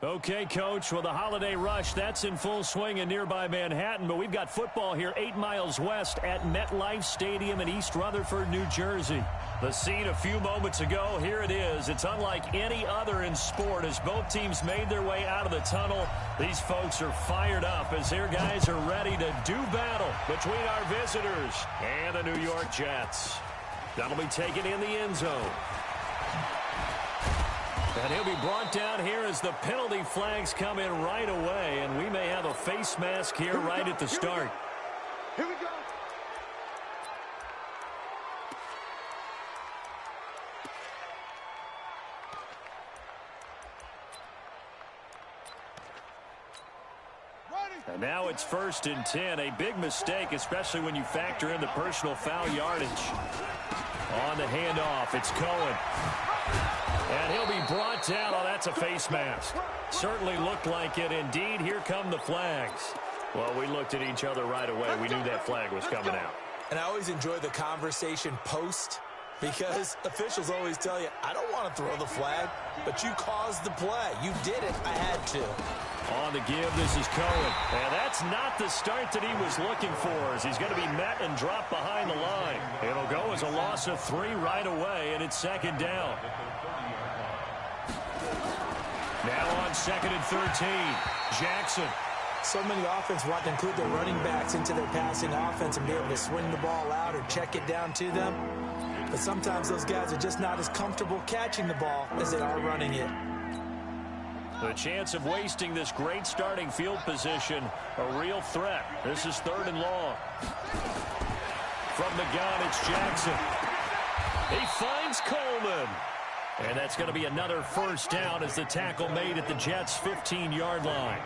Okay, Coach, well, the holiday rush, that's in full swing in nearby Manhattan, but we've got football here 8 miles west at MetLife Stadium in East Rutherford, New Jersey. The scene a few moments ago, here it is. It's unlike any other in sport as both teams made their way out of the tunnel. These folks are fired up as their guys are ready to do battle between our visitors and the New York Jets. That'll be taken in the end zone. And he'll be brought down here as the penalty flags come in right away, and we may have a face mask here right at the start. Here we go. And now it's 1st and 10. A big mistake, especially when you factor in the personal foul yardage. On the handoff, it's Cohen. And he'll be brought down. Oh, that's a face mask. Certainly looked like it. Indeed, here come the flags. Well, we looked at each other right away. We knew that flag was coming out. And I always enjoy the conversation post because officials always tell you, I don't want to throw the flag, but you caused the play. You did it. I had to. On the give, this is Cohen. And that's not the start that he was looking for as he's going to be met and dropped behind the line. It'll go as a loss of 3 right away, and it's 2nd down. Now on 2nd and 13, Jackson. So many offense want to include their running backs into their passing offense and be able to swing the ball out or check it down to them. But sometimes those guys are just not as comfortable catching the ball as they are running it. The chance of wasting this great starting field position, a real threat. This is 3rd and long. From the gun, it's Jackson. He finds Coleman. And that's going to be another 1st down as the tackle made at the Jets' 15-yard line.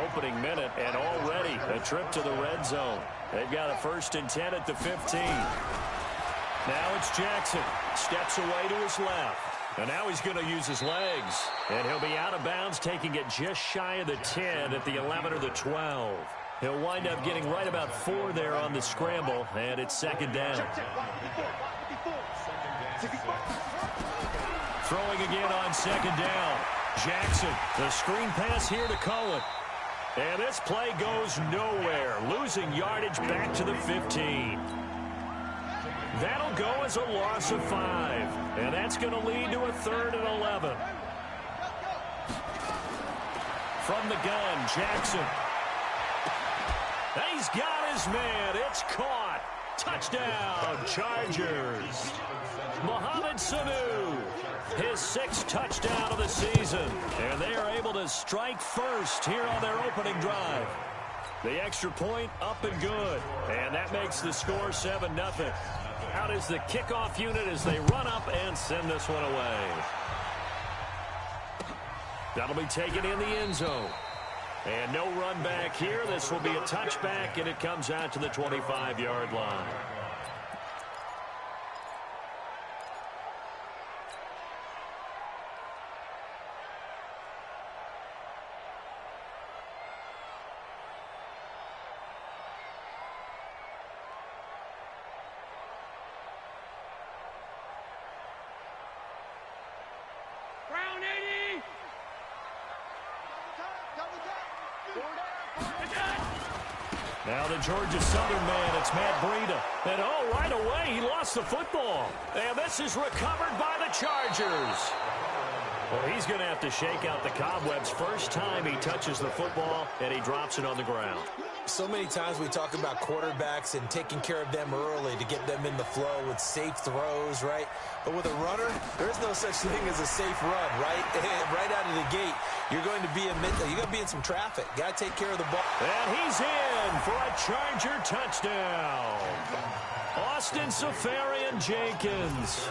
Opening minute, and already a trip to the red zone. They've got a 1st and 10 at the 15. Now it's Jackson. Steps away to his left. And now he's going to use his legs. And he'll be out of bounds, taking it just shy of the 10 at the 11 or the 12. He'll wind up getting right about 4 there on the scramble, and it's 2nd down. Throwing again on 2nd down. Jackson, the screen pass here to Cohen. And this play goes nowhere, losing yardage back to the 15. That'll go as a loss of 5. And that's going to lead to a 3rd and 11. From the gun, Jackson. He's got his man. It's caught. Touchdown, Chargers. Mohamed Sanu, his 6th touchdown of the season. And they are able to strike first here on their opening drive. The extra point up and good. And that makes the score 7-0. Out is the kickoff unit as they run up and send this one away. That'll be taken in the end zone. And no run back here. This will be a touchback, and it comes out to the 25-yard line. Now the Georgia Southern man, it's Matt Breida. And oh, right away, he lost the football. And this is recovered by the Chargers. Well, he's going to have to shake out the cobwebs first time he touches the football, and he drops it on the ground. So many times we talk about quarterbacks and taking care of them early to get them in the flow with safe throws, right? But with a runner, there's no such thing as a safe run, right? Right out of the gate, you're going to be in some traffic. Got to take care of the ball. And he's in for a Charger touchdown. Austin Safarian-Jenkins,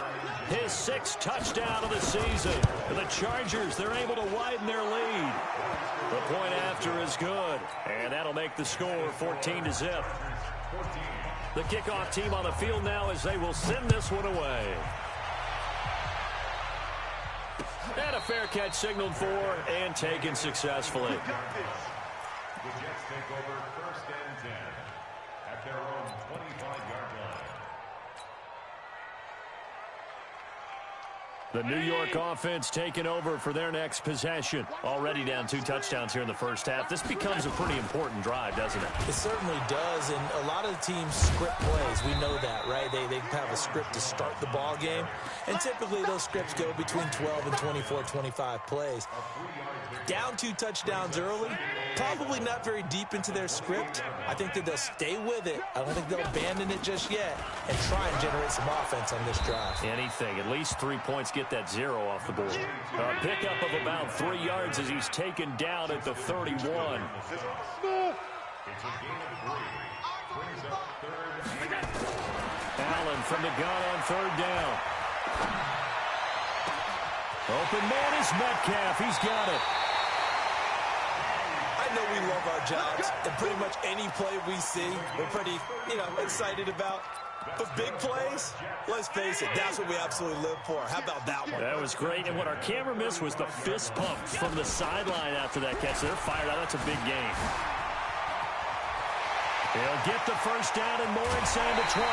his 6th touchdown of the season. And the Chargers, they're able to widen their lead. The point after is good, and that'll make the score 14-0. The kickoff team on the field now as they will send this one away. And a fair catch signaled for and taken successfully. The Jets take over 1st and 10 at their own 25-yard line. The New York offense taking over for their next possession. Already down 2 touchdowns here in the first half. This becomes a pretty important drive, doesn't it? It certainly does, and a lot of the teams script plays. We know that, right? They have a script to start the ball game, and typically those scripts go between 12 and 24, 25 plays. Down 2 touchdowns early, probably not very deep into their script. I think that they'll stay with it. I don't think they'll abandon it just yet and try and generate some offense on this drive. Anything. At least 3 points, get that 0 off the board. A pickup of about 3 yards as he's taken down at the 31. It's a gain of 3. Brings up 3rd. Allen from the gun on 3rd down. Open man is Metcalf. He's got it. I know we love our jobs, and pretty much any play we see, we're pretty, excited about. But big plays, let's face it, that's what we absolutely live for. How about that one? That was great, and what our camera missed was the fist pump from the sideline after that catch. They're fired out. That's a big game. He'll get the first down and more inside the 20.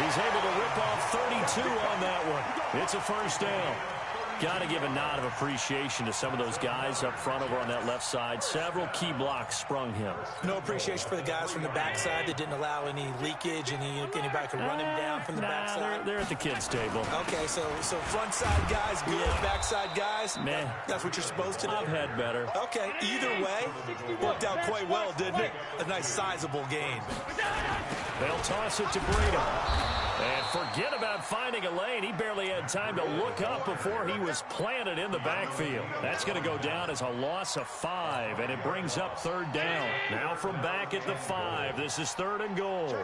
He's able to rip off 32 on that one. It's a first down. Got to give a nod of appreciation to some of those guys up front over on that left side. Several key blocks sprung him. No appreciation for the guys from the backside that didn't allow any leakage, and anybody could run him down from the backside. They're at the kids' table. Okay, so front side guys good, backside guys, meh. That's what you're supposed to do? I've had better. Okay, either way, worked out quite well, didn't it? A nice sizable gain. They'll toss it to Breida. And forget about finding a lane. He barely had time to look up before he was planted in the backfield. That's going to go down as a loss of 5, and it brings up 3rd down. Now from back at the 5, this is 3rd and goal.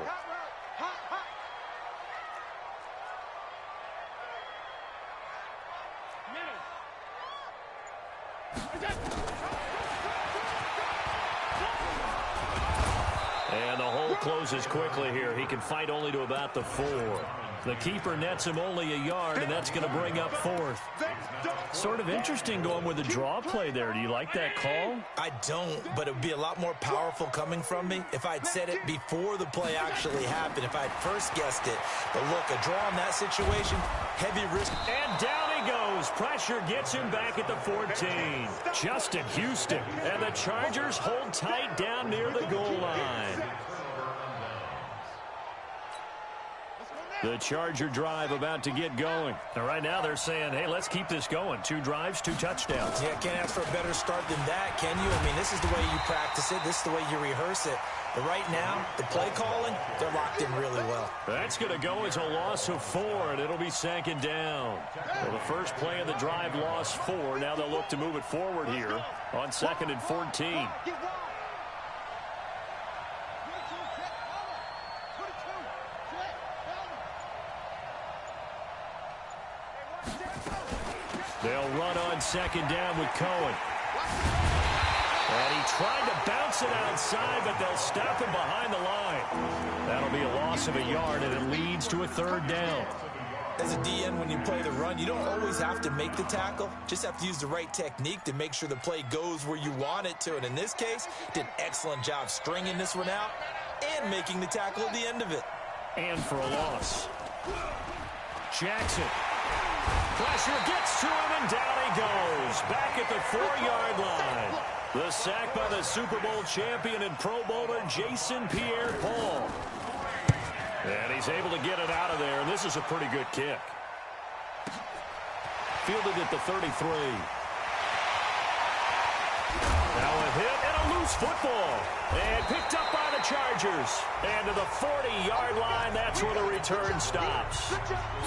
And the hole closes quickly here. He can fight only to about the 4. The keeper nets him only a yard, and that's going to bring up 4th. Sort of interesting going with the draw play there. Do you like that call? I don't, but it would be a lot more powerful coming from me if I'd said it before the play actually happened, if I'd first guessed it. But look, a draw in that situation, heavy risk. And down he goes. Pressure gets him back at the 14. Justin Houston. And the Chargers hold tight down near the goal line. The Charger drive about to get going. And right now they're saying, hey, let's keep this going. 2 drives, 2 touchdowns. Yeah, can't ask for a better start than that, can you? I mean, this is the way you practice it. This is the way you rehearse it. But right now, the play calling, they're locked in really well. That's going to go as a loss of 4, and it'll be 2nd down. Well, the first play of the drive lost 4. Now they'll look to move it forward here on 2nd and 14. They'll run on 2nd down with Cohen. And he tried to bounce it outside, but they'll stop him behind the line. That'll be a loss of a yard, and it leads to a 3rd down. As a DN, when you play the run, you don't always have to make the tackle. Just have to use the right technique to make sure the play goes where you want it to. And in this case, did an excellent job stringing this one out and making the tackle at the end of it. And for a loss. Jackson. Pressure gets to him, and down he goes. Back at the 4-yard line. The sack by the Super Bowl champion and Pro Bowler Jason Pierre-Paul. And he's able to get it out of there, and this is a pretty good kick. Fielded at the 33. Now a hit and a loose football. And picked up by the Chargers. And to the 40-yard line, that's where the return stops.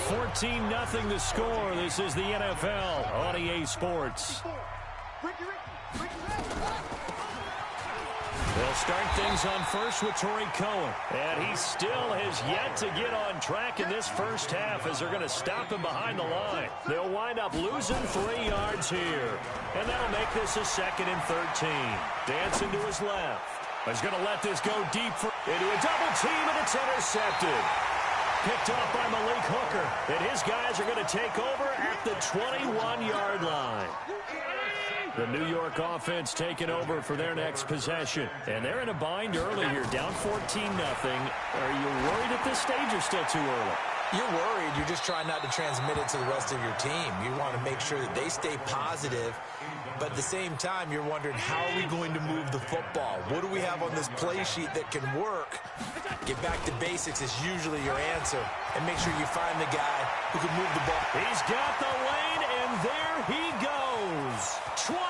14-0 the score. This is the NFL on EA Sports. They'll start things on first with Torrey Cohen. And he still has yet to get on track in this first half as they're going to stop him behind the line. They'll wind up losing 3 yards here. And that'll make this a 2nd and 13. Dancing to his left. He's going to let this go deep into a double team, and it's intercepted. Picked off by Malik Hooker. And his guys are going to take over at the 21-yard line. The New York offense taking over for their next possession. And they're in a bind early here, down 14-0. Are you worried at this stage or still too early? You're worried. You're just trying not to transmit it to the rest of your team. You want to make sure that they stay positive, but at the same time, you're wondering, how are we going to move the football? What do we have on this play sheet that can work? Get back to basics is usually your answer, and make sure you find the guy who can move the ball. He's got the lane, and there he goes. 20,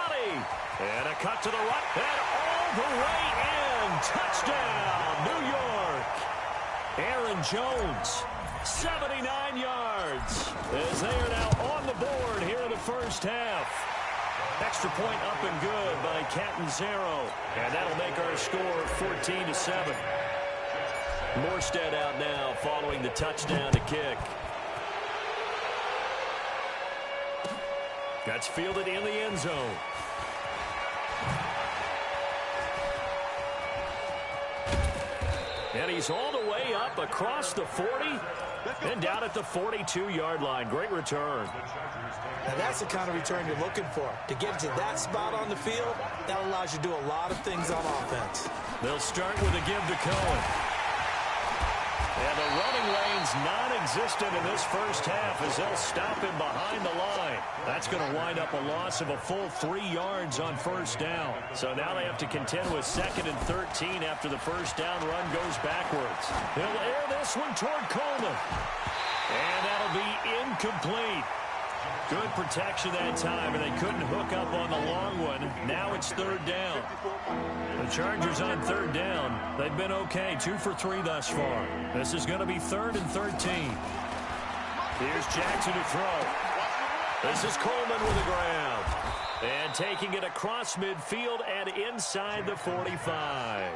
and a cut to the right, and all the way in. Touchdown, New York. Aaron Jones, 79 yards, as they are now on the board here in the first half. Extra point up and good by Catanzaro, and that'll make our score 14-7. Morstead out now following the touchdown to kick. That's fielded in the end zone. And he's all the way up across the 40 and down at the 42-yard line. Great return. Now that's the kind of return you're looking for. To get to that spot on the field, that allows you to do a lot of things on offense. They'll start with a give to Cohen. And the running lane's non-existent in this first half as they'll stop him behind the line. That's going to wind up a loss of a full 3 yards on first down. So now they have to contend with 2nd and 13 after the first down run goes backwards. They'll air this one toward Coleman. And that'll be incomplete. Good protection that time, and they couldn't hook up on the long one. Now it's 3rd down. The Chargers on 3rd down. They've been okay, 2 for 3 thus far. This is going to be 3rd and 13. Here's Jackson to throw. This is Coleman with the grab. And taking it across midfield and inside the 45.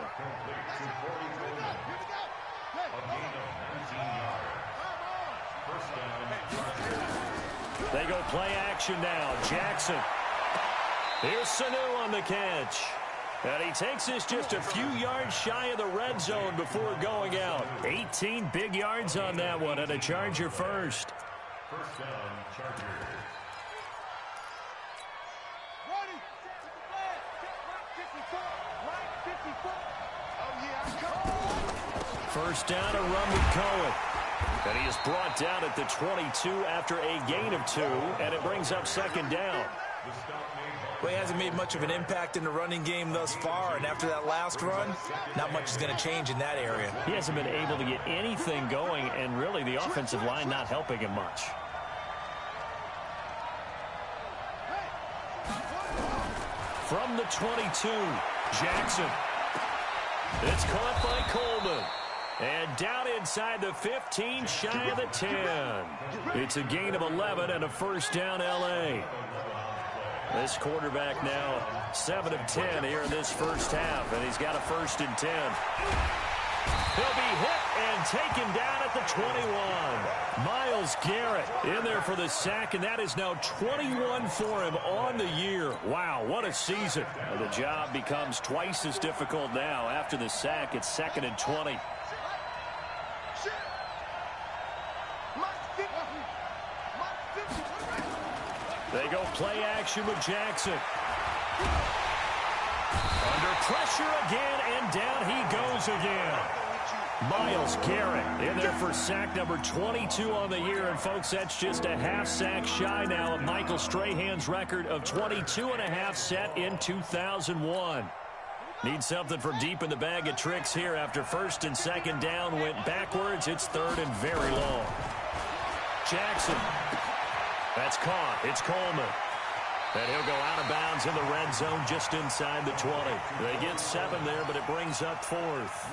They go play action now. Jackson. Here's Sanu on the catch. And he takes this just a few yards shy of the red zone before going out. 18 big yards on that one, and a Charger first. First down, Chargers. First down, a run with Cohen. And he is brought down at the 22 after a gain of 2, and it brings up 2nd down. Well, he hasn't made much of an impact in the running game thus far, and after that last run, not much is going to change in that area. He hasn't been able to get anything going, and really the offensive line not helping him much. From the 22, Jackson. It's caught by Coleman. And down inside the 15, shy of the 10. It's a gain of 11 and a first down, L.A. This quarterback now 7 of 10 here in this first half, and he's got a 1st and 10. He'll be hit and taken down at the 21. Myles Garrett in there for the sack, and that is now 21 for him on the year. Wow, what a season. The job becomes twice as difficult now. After the sack, it's 2nd and 20. They go play action with Jackson. Under pressure again, and down he goes again. Myles Garrett in there for sack number 22 on the year. And, folks, that's just a half sack shy now of Michael Strahan's record of 22.5 set in 2001. Need something from deep in the bag of tricks here after 1st and 2nd down went backwards. It's 3rd and very long. Jackson. That's caught. It's Coleman. And he'll go out of bounds in the red zone just inside the 20. They get 7 there, but it brings up 4th.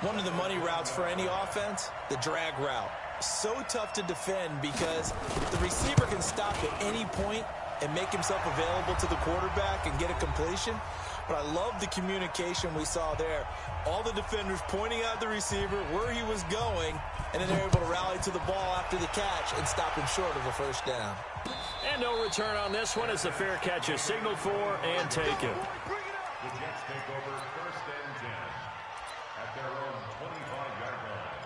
One of the money routes for any offense, the drag route. So tough to defend because the receiver can stop at any point and make himself available to the quarterback and get a completion. But I love the communication we saw there. All the defenders pointing out the receiver, where he was going, and then they're able to rally to the ball after the catch and stop him short of a first down. And no return on this one as the fair catch is signaled for and taken. The Jets take over 1st and 10 at their own 25-yard line.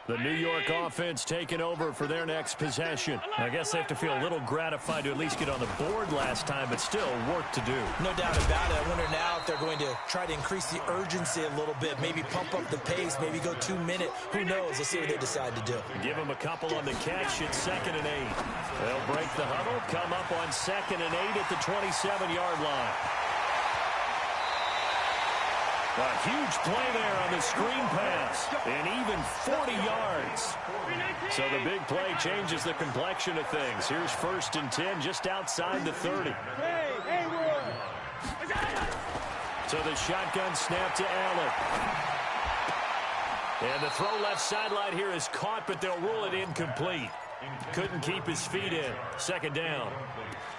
The New York offense taking over for their next possession. I guess they have to feel a little gratified to at least get on the board last time, but still work to do. No doubt about it. I wonder now if they're going to try to increase the urgency a little bit, maybe pump up the pace, maybe go 2 minutes. Who knows? Let's see what they decide to do. Give them a couple on the catch at 2nd and 8. They'll break the huddle, come up on 2nd and 8 at the 27-yard line. A huge play there on the screen pass, and even 40 yards. So the big play changes the complexion of things. Here's 1st and 10 just outside the 30. So the shotgun snap to Allen. And the throw left sideline here is caught, but they'll rule it incomplete. Couldn't keep his feet in. 2nd down.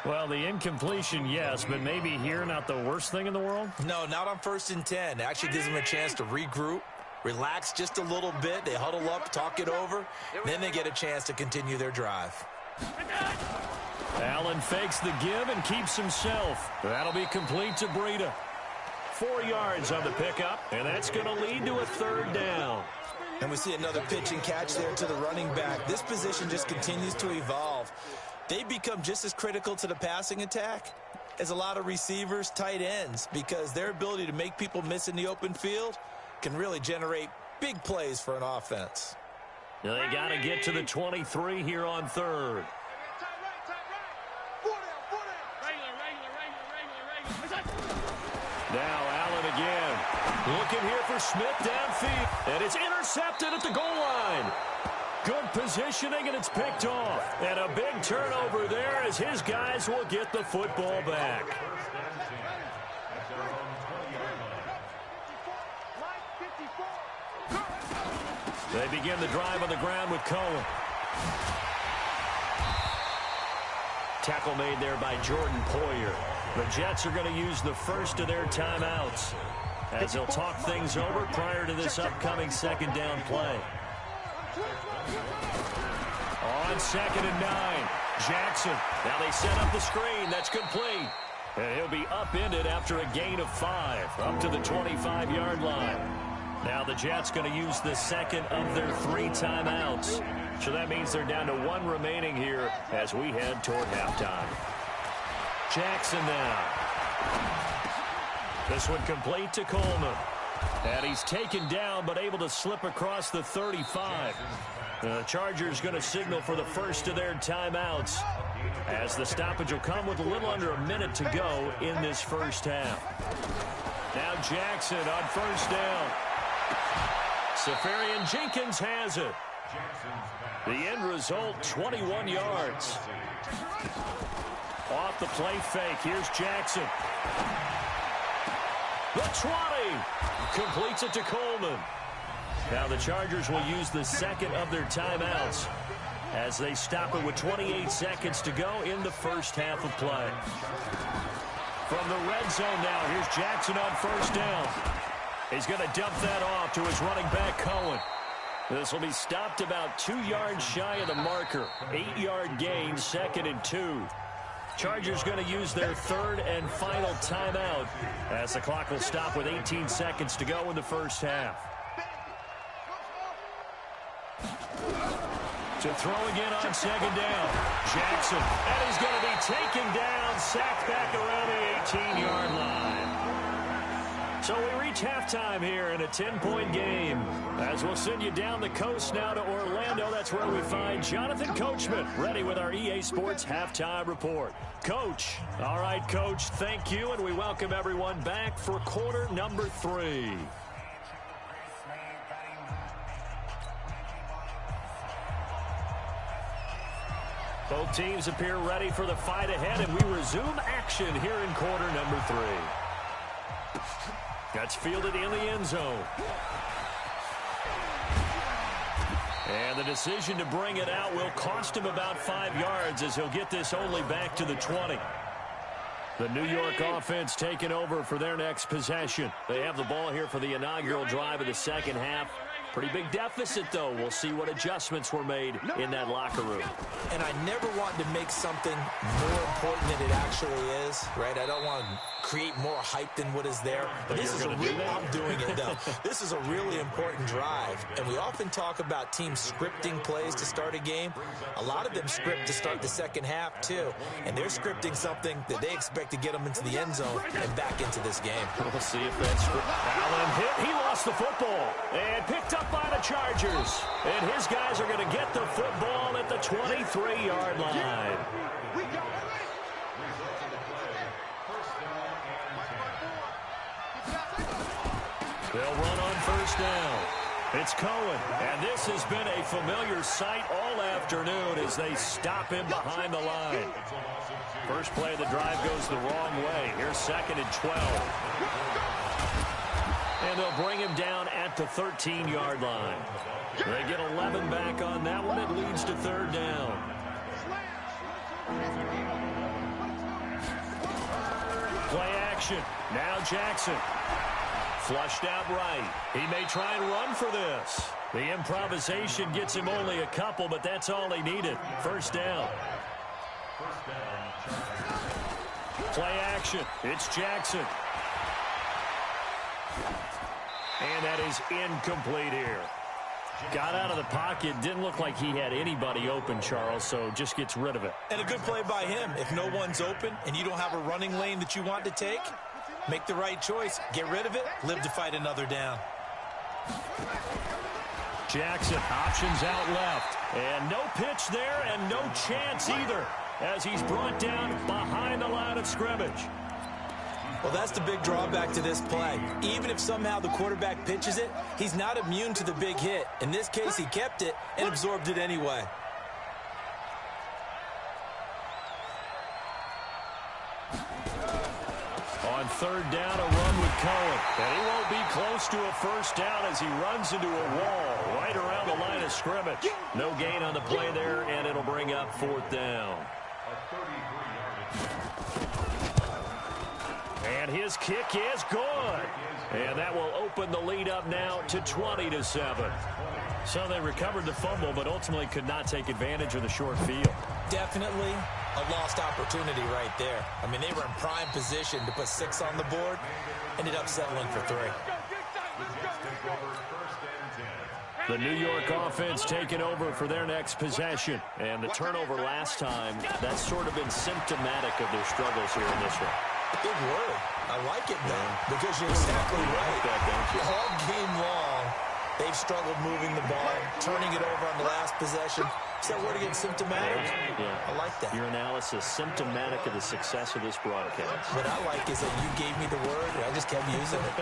Well, the incompletion, yes, but maybe here not the worst thing in the world? No, not on 1st and 10. It actually gives them a chance to regroup, relax just a little bit. They huddle up, talk it over, then they get a chance to continue their drive. Allen fakes the give and keeps himself. That'll be complete to Breida. 4 yards on the pickup, and that's going to lead to a 3rd down. And we see another pitch and catch there to the running back. This position just continues to evolve. They become just as critical to the passing attack as a lot of receivers, tight ends, because their ability to make people miss in the open field can really generate big plays for an offense. Now they got to get to the 23 here on 3rd. Now Allen again. Looking here for Smith downfield. And it's intercepted at the goal line. Good positioning, and it's picked off. And a big turnover there as his guys will get the football back. They begin the drive on the ground with Cohen. Tackle made there by Jordan Poyer. The Jets are going to use the first of their timeouts as they'll talk things over prior to this upcoming 2nd down play. On 2nd and 9, Jackson. Now they set up the screen. That's complete. And he'll be upended after a gain of 5, up to the 25-yard line. Now the Jets going to use the 2nd of their 3 timeouts. So that means they're down to 1 remaining here as we head toward halftime. Jackson now. This one complete to Coleman. And he's taken down but able to slip across the 35. The Chargers going to signal for the first of their timeouts as the stoppage will come with a little under a minute to go in this first half. Now Jackson on 1st down. Safarian Jenkins has it. The end result, 21 yards. Off the play fake, here's Jackson. The 20 completes it to Coleman. Now the Chargers will use the 2nd of their timeouts as they stop it with 28 seconds to go in the first half of play. From the red zone now, here's Jackson on 1st down. He's going to dump that off to his running back, Cohen. This will be stopped about 2 yards shy of the marker. 8-yard gain, 2nd and 2. Chargers going to use their 3rd and final timeout as the clock will stop with 18 seconds to go in the first half. To throw again on 2nd down. Jackson, and he's going to be taken down, sacked back around the 18-yard line. So we reach halftime here in a 10-point game. As we'll send you down the coast now to Orlando, that's where we find Jonathan Coachman, ready with our EA Sports Halftime Report. Coach, all right, Coach, thank you, and we welcome everyone back for quarter number 3. Both teams appear ready for the fight ahead, and we resume action here in quarter number 3. That's fielded in the end zone. And the decision to bring it out will cost him about 5 yards as he'll get this only back to the 20. The New York offense taking over for their next possession. They have the ball here for the inaugural drive of the second half. Pretty big deficit, though. We'll see what adjustments were made in that locker room. And I never want to make something more important than it actually is, right? I don't want to create more hype than what is there. But this is I'm doing it, though. This is a really important drive. And we often talk about teams scripting plays to start a game. A lot of them script to start the second half, too. And they're scripting something that they expect to get them into the end zone and back into this game. We'll see if that's script. Allen hit. He lost the football and picked up by the Chargers. And his guys are going to get the football at the 23-yard line. They'll run on first down. It's Cohen, and this has been a familiar sight all afternoon as they stop him behind the line. First play of the drive goes the wrong way. Here's 2nd and 12. And they'll bring him down at the 13-yard line. They get 11 back on that one. It leads to 3rd down. Play action. Now Jackson. Flushed out right. He may try and run for this. The improvisation gets him only a couple, but that's all he needed. First down. Play action. It's Jackson. And that is incomplete here. Got out of the pocket. Didn't look like he had anybody open, Charles, so just gets rid of it. And a good play by him. If no one's open and you don't have a running lane that you want to take, make the right choice. Get rid of it. Live to fight another down. Jackson options out left. And no pitch there and no chance either as he's brought down behind the line of scrimmage. Well, that's the big drawback to this play. Even if somehow the quarterback pitches it, he's not immune to the big hit. In this case, he kept it and absorbed it anyway. On 3rd down, a run with Cohen. And he won't be close to a first down as he runs into a wall right around the line of scrimmage. No gain on the play there, and it'll bring up 4th down. And his kick is good. And that will open the lead up now to 20-7. So they recovered the fumble, but ultimately could not take advantage of the short field. Definitely a lost opportunity right there. I mean, they were in prime position to put 6 on the board. Ended up settling for 3. The New York offense taking over for their next possession. And the turnover last time, that's sort of been symptomatic of their struggles here in this one. Big word. I like it, though, because you're exactly right. All game long, they've struggled moving the ball, turning it over on the last possession. Is that word again, symptomatic? Yeah. I like that. Your analysis, symptomatic of the success of this broadcast. What I like is that you gave me the word, and I just kept using it.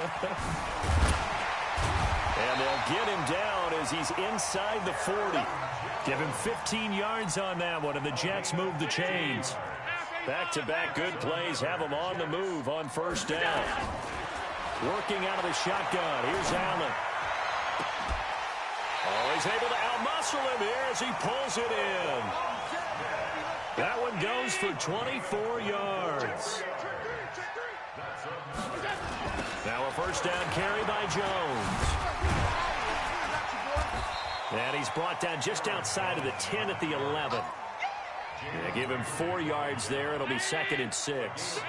And they'll get him down as he's inside the 40. Give him 15 yards on that one, and the Jets move the chains. Back-to-back good plays have him on the move on first down. Working out of the shotgun. Here's Allen. Oh, he's able to outmuscle him here as he pulls it in. That one goes for 24 yards. Now a first down carry by Jones. And he's brought down just outside of the 10 at the 11. Yeah, give him 4 yards there. It'll be 2nd and 6.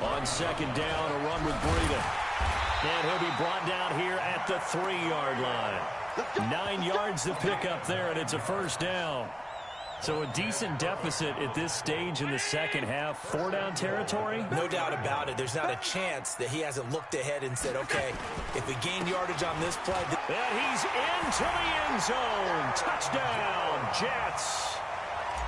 On 2nd down, a run with Breeden. And he'll be brought down here at the 3-yard line. 9 yards to pick up there, and it's a first down. So a decent deficit at this stage in the second half. 4-down territory? No doubt about it. There's not a chance that he hasn't looked ahead and said, okay, if we gain yardage on this play. And he's into the end zone. Touchdown, Jets.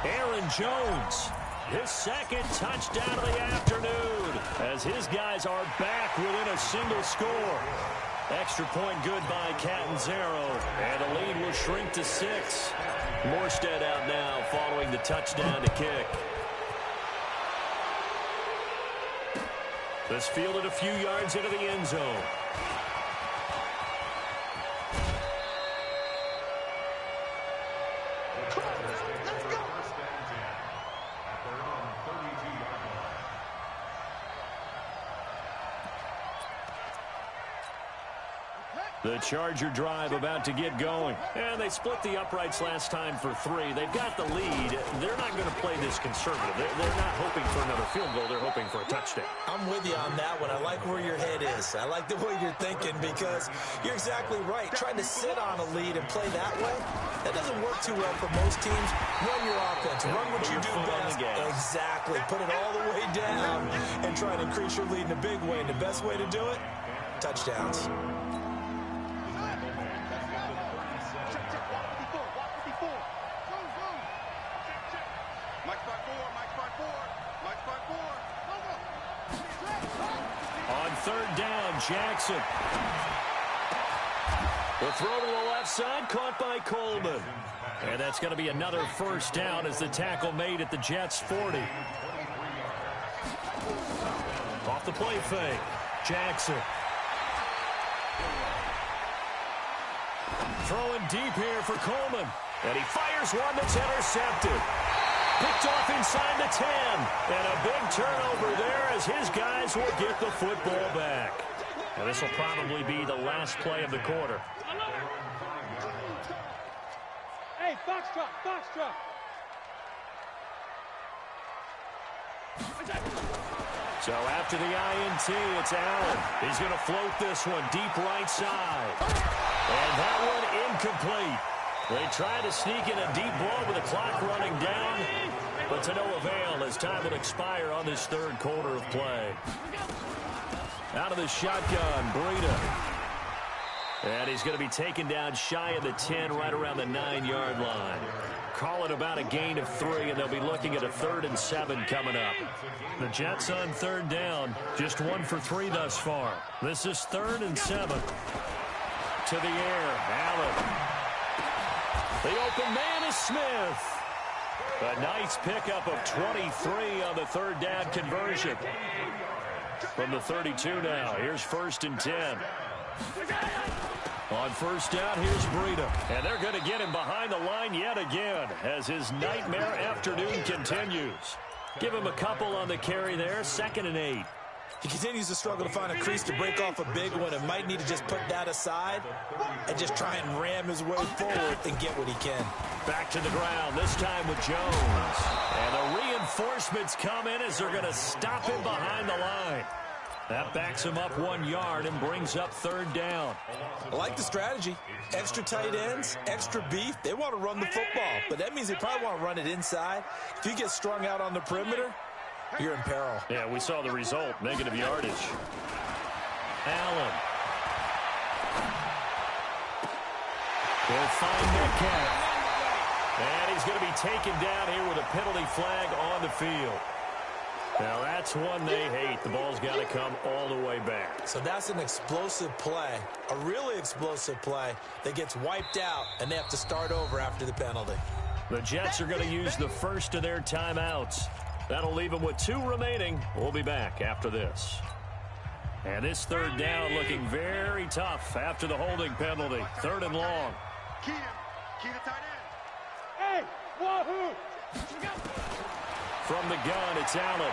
Aaron Jones, his 2nd touchdown of the afternoon as his guys are back within a single score. Extra point good by Catanzaro, and the lead will shrink to 6. Morstead out now following the touchdown to kick. This fielded a few yards into the end zone. The Charger drive about to get going. And they split the uprights last time for 3. They've got the lead. They're not going to play this conservative. They're not hoping for another field goal. They're hoping for a touchdown. I'm with you on that one. I like where your head is. I like the way you're thinking because you're exactly right. Trying to sit on a lead and play that way, that doesn't work too well for most teams. Run your offense. Run what you do best. Exactly. Put it all the way down and try to increase your lead in a big way. And the best way to do it, touchdowns. On third down, Jackson. The throw to the left side, caught by Coleman. And that's going to be another first down as the tackle made at the Jets' 40. Off the play fake, Jackson. Throwing deep here for Coleman. And he fires one that's intercepted. Picked off inside the 10. And a big turnover there as his guys will get the football back. And this will probably be the last play of the quarter. Hey, Foxtrot, Foxtrot. So after the INT, it's Allen. He's going to float this one deep right side. And that one incomplete. They try to sneak in a deep ball with the clock running down, but to no avail as time will expire on this third quarter of play. Out of the shotgun, Breida. And he's going to be taken down shy of the 10, right around the 9-yard line. Call it about a gain of 3, and they'll be looking at a 3rd and 7 coming up. The Jets on third down, just 1 for 3 thus far. This is 3rd and 7. To the air, Allen. The open man is Smith. A nice pickup of 23 on the third down conversion. From the 32 now, here's 1st and 10. On first down, here's Breida. And they're going to get him behind the line yet again as his nightmare afternoon continues. Give him a couple on the carry there, 2nd and 8. He continues to struggle to find a crease to break off a big one and might need to just put that aside and just try and ram his way forward and get what he can. Back to the ground, this time with Jones. And the reinforcements come in as they're going to stop him behind the line. That backs him up 1 yard and brings up 3rd down. I like the strategy. Extra tight ends, extra beef. They want to run the football, but that means they probably want to run it inside. If you get strung out on the perimeter, you're in peril. Yeah, we saw the result. Negative yardage. Allen. They'll find Metcalf. And he's going to be taken down here with a penalty flag on the field. Now, that's one they hate. The ball's got to come all the way back. So that's an explosive play, a really explosive play that gets wiped out, and they have to start over after the penalty. The Jets are going to use the first of their timeouts. That'll leave them with 2 remaining. We'll be back after this. And this third down looking very tough after the holding penalty. 3rd and long. Key to tight end. Hey, wahoo! From the gun, it's Allen.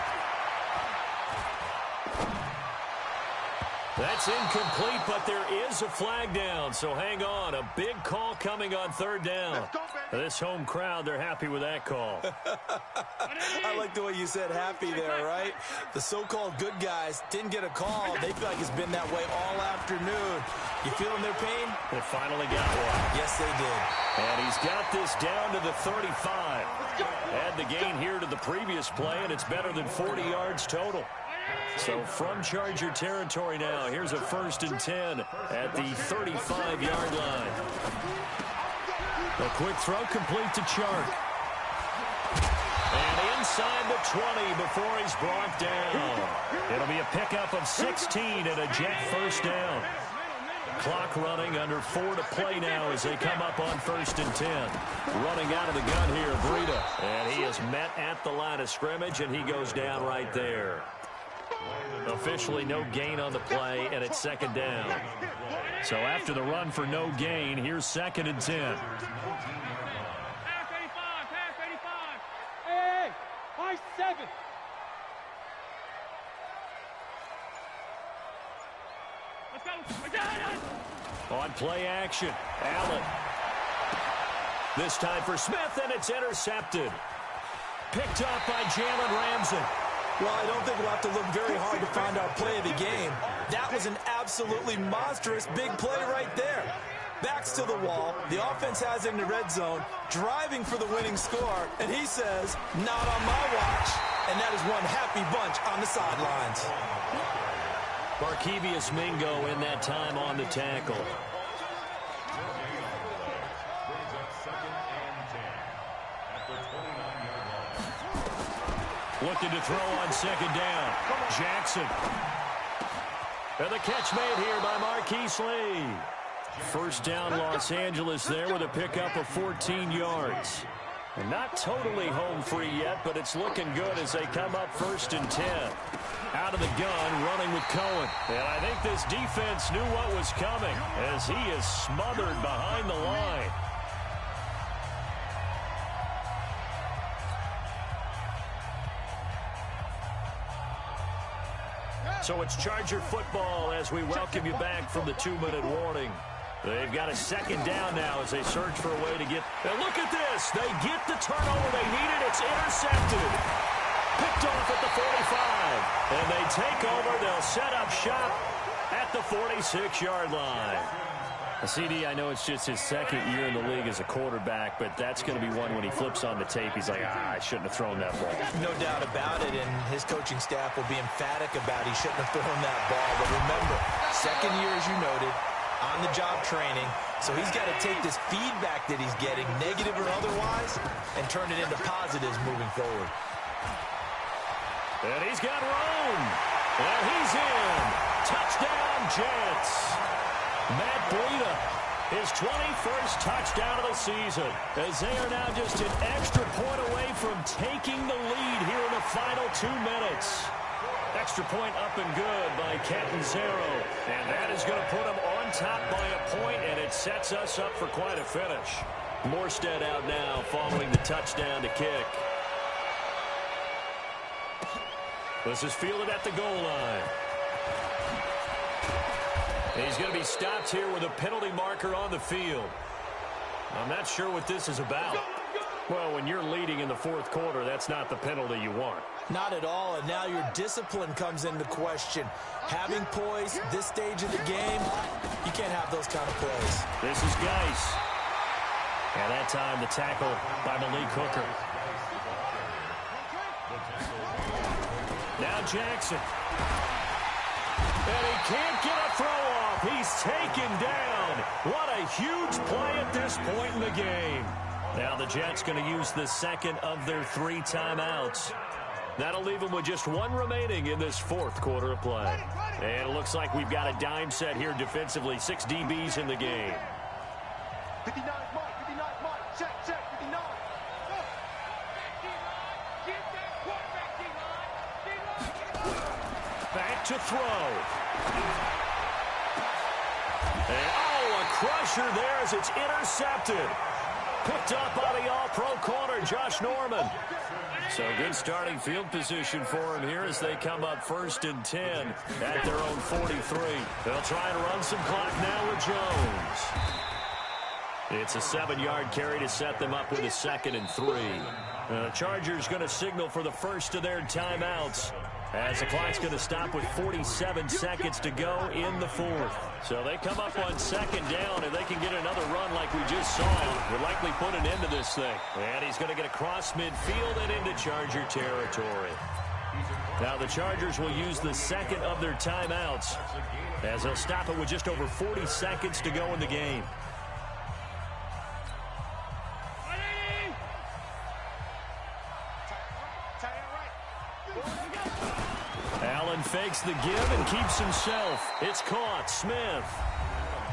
That's incomplete, but there is a flag down, so hang on. A big call coming on 3rd down. This home crowd, they're happy with that call. I like the way you said happy there, right? The so-called good guys didn't get a call. They feel like it's been that way all afternoon. You feeling their pain? They finally got one. Yes, they did. And he's got this down to the 35. Add the gain here to the previous play, and it's better than 40 yards total. So from Charger territory now, here's a 1st and 10 at the 35-yard line. A quick throw complete to Chark. And inside the 20 before he's brought down. It'll be a pickup of 16 and a Jet first down. Clock running, under 4 to play now as they come up on 1st and 10. Running out of the gun here, Breida. And he is met at the line of scrimmage, and he goes down right there. Officially no gain on the play, and it's 2nd down. So after the run for no gain, here's 2nd and 10. Pass 85, pass 85. Hey, high 7. Let's go. On play action, Allen. This time for Smith, and it's intercepted. Picked up by Jalen Ramsey. Well, I don't think we'll have to look very hard to find our play of the game. That was an absolutely monstrous big play right there. Backs to the wall. The offense has him in the red zone, driving for the winning score, and he says, not on my watch. And that is one happy bunch on the sidelines. Barkevious Mingo in that time on the tackle. Looking to throw on second down. Jackson. And the catch made here by Marquise Lee. First down, Los Angeles there with a pickup of 14 yards. And not totally home free yet, but it's looking good as they come up 1st and 10. Out of the gun, running with Cohen. And I think this defense knew what was coming as he is smothered behind the line. So it's Charger football as we welcome you back from the 2-minute warning. They've got a second down now as they search for a way to get... And look at this. They get the turnover they needed. It's intercepted. Picked off at the 45. And they take over. They'll set up shop at the 46-yard line. CD, I know it's just his second year in the league as a quarterback, but that's going to be one when he flips on the tape. He's like, I shouldn't have thrown that ball. No doubt about it, and his coaching staff will be emphatic about he shouldn't have thrown that ball. But remember, second year, as you noted, on-the-job training, so he's got to take this feedback that he's getting, negative or otherwise, and turn it into positives moving forward. And he's got room. And he's in. Touchdown, Jets. Matt Breida, his 21st touchdown of the season, as they are now just an extra point away from taking the lead here in the final 2 minutes. Extra point up and good by Catanzaro. And that is going to put him on top by a point, and it sets us up for quite a finish. Morstead out now following the touchdown to kick. This is fielded at the goal line. And he's going to be stopped here with a penalty marker on the field. I'm not sure what this is about. Well, when you're leading in the fourth quarter, that's not the penalty you want. Not at all, and now your discipline comes into question. Having poise this stage of the game, you can't have those kind of plays. This is Geis. And that time the tackle by Malik Hooker. Now Jackson. And he can't get a throw off. He's taken down. What a huge play at this point in the game. Now the Jets going to use the second of their 3 timeouts. That'll leave them with just 1 remaining in this fourth quarter of play. And it looks like we've got a dime set here defensively. 6 DBs in the game. 59 mark, 59 mark, check, 59. Back to throw. And, oh, a crusher there as it's intercepted. Picked up by the all-pro corner, Josh Norman. So good starting field position for him here as they come up 1st and 10 at their own 43. They'll try and run some clock now with Jones. It's a 7-yard carry to set them up with a 2nd and 3. The Chargers going to signal for the first of their timeouts as the clock's going to stop with 47 seconds to go in the fourth. So they come up on 2nd down, and they can get another run like we just saw. Would likely put an end to this thing. And he's going to get across midfield and into Charger territory. Now the Chargers will use the second of their timeouts as they'll stop it with just over 40 seconds to go in the game. Allen fakes the give and keeps himself. It's caught. Smith.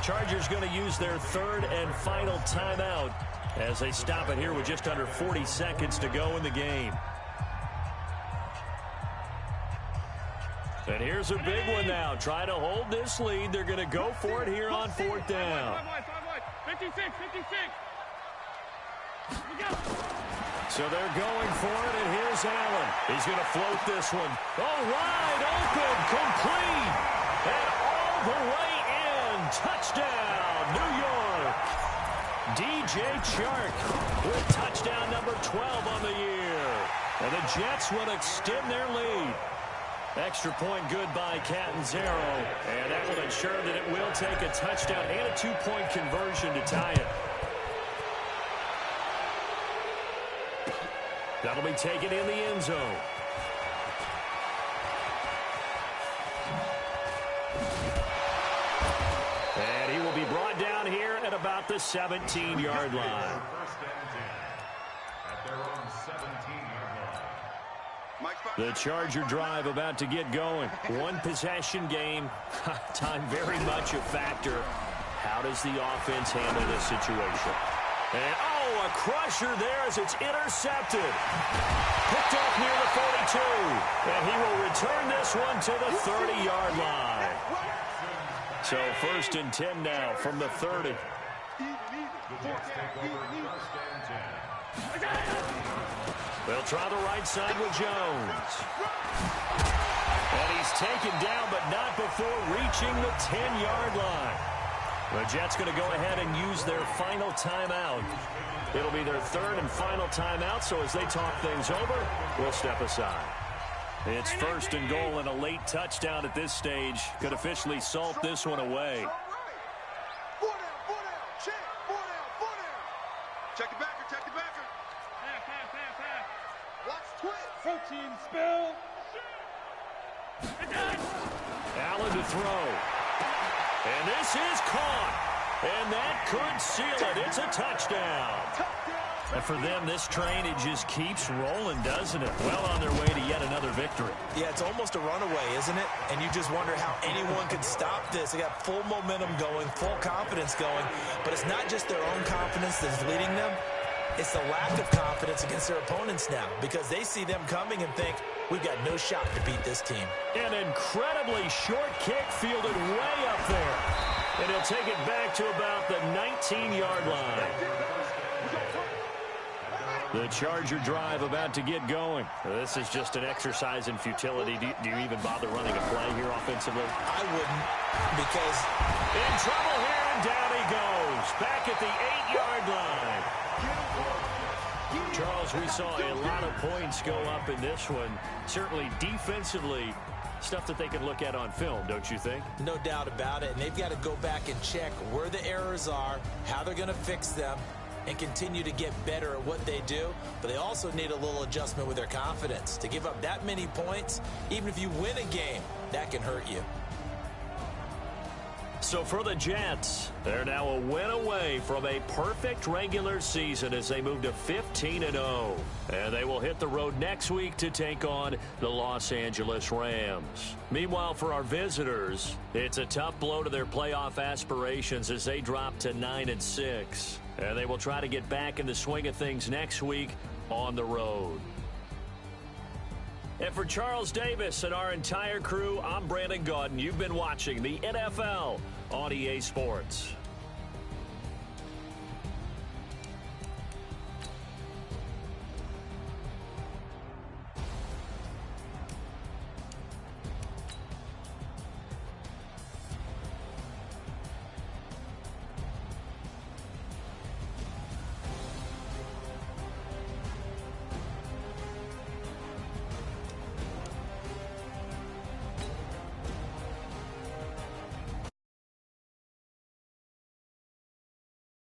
Chargers going to use their 3rd and final timeout as they stop it here with just under 40 seconds to go in the game. And here's a big one now. Trying to hold this lead. They're going to go for it here on 4th down. 56, 56. So they're going for it, and here's Allen. He's going to float this one. Oh, wide open, complete, and all the way in. touchdown, New York. DJ Chark with touchdown number 12 on the year. And the Jets will extend their lead. Extra point good by Catanzaro. And that will ensure that it will take a touchdown and a 2-point conversion to tie it. That'll be taken in the end zone. And he will be brought down here at about the 17-yard line. The Charger drive about to get going. One possession game. Time very much a factor. How does the offense handle this situation? And, oh, a crusher there as it's intercepted. Picked off near the 42. And he will return this one to the 30-yard line. So 1st and 10 now from the 30. They'll try the right side with Jones. And he's taken down, but not before reaching the 10-yard line. The Jets going to go ahead and use their final timeout. It'll be their 3rd and final timeout, so as they talk things over, we'll step aside. It's 1st and goal, and a late touchdown at this stage could officially salt this one away. Check the backer, check the backer. Watch twist. Protein spill. Allen to throw. And this is caught. And that could seal it. It's a touchdown. And for them, this train, it just keeps rolling, doesn't it? Well on their way to yet another victory. Yeah, it's almost a runaway, isn't it? And you just wonder how anyone could stop this. They got full momentum going, full confidence going. But it's not just their own confidence that's leading them. It's the lack of confidence against their opponents now, because they see them coming and think, we've got no shot to beat this team. An incredibly short kick fielded way up there. And he'll take it back to about the 19-yard line. The Charger drive about to get going. This is just an exercise in futility. Do you even bother running a play here offensively? I wouldn't, because in trouble here, and down he goes. Back at the 8-yard line. Charles, we saw a lot of points go up in this one. Certainly defensively, stuff that they can look at on film, don't you think? No doubt about it. And they've got to go back and check where the errors are, how they're going to fix them, and continue to get better at what they do. But they also need a little adjustment with their confidence. To give up that many points, even if you win a game, that can hurt you. So for the Jets, they're now a win away from a perfect regular season as they move to 15-0. And they will hit the road next week to take on the Los Angeles Rams. Meanwhile, for our visitors, it's a tough blow to their playoff aspirations as they drop to 9-6. And they will try to get back in the swing of things next week on the road. And for Charles Davis and our entire crew, I'm Brandon Gaudin. You've been watching the NFL on EA Sports.